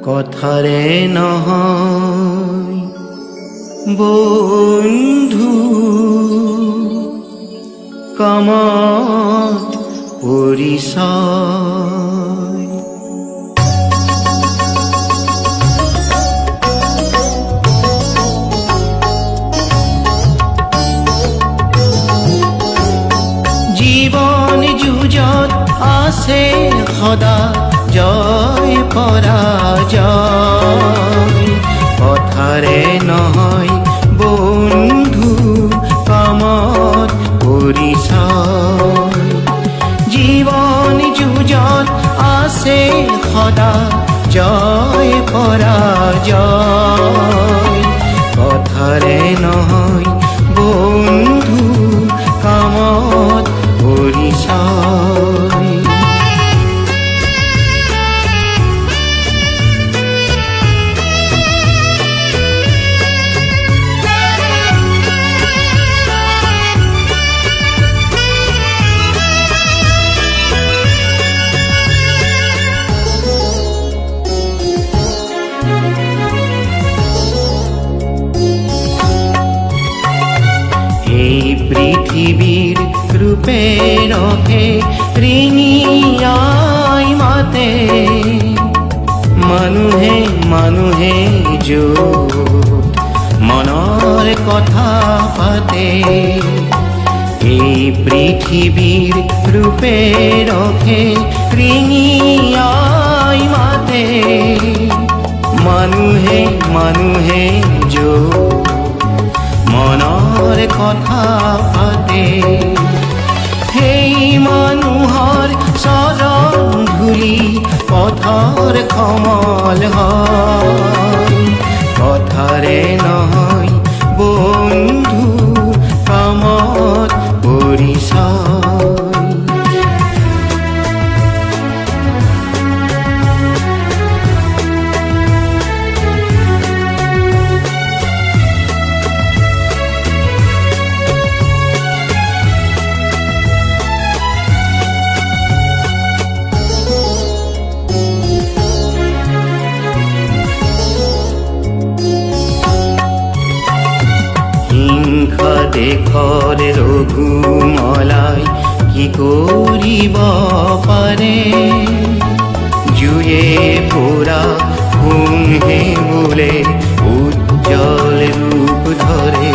কথারে নহয় বন্ধু কামত পৰিচয়। জীৱন যুঁজত আছে সদা জয় পৰাজয়, কথাৰে নহয় বন্ধু কামত পৰিচয়। জীৱন যুঁজত আছে সদা জয় পৰাজয়, কথাৰে নহয় বন্ধু কামত পৰিচয়। এই পৃথিবীর রূপে রহে ৰিঙিয়াই মাতে, মানুহে মানুহে য'ত মনৰ কথা পাতে। এই পৃথিবীর রূপে রহে ৰিঙিয়াই মাতে, মানুহে মানুহে য'ত মনৰ কথা পাতে। সেই মানুহৰ চৰণ ধূলি পথৰ কমল হয়, কথাৰে নহয় বন্ধু কামত পৰিচয়। হিংসা দেশৰ ৰঘুমলাই কি কৰিব পাৰে, জুয়ে পোৰা পুংহে বোলে উজ্জ্বল ৰূপ ধৰে।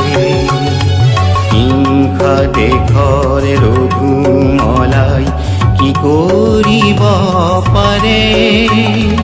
হিংসা দেশৰ ৰঘুমলাই কি কৰিব পাৰে।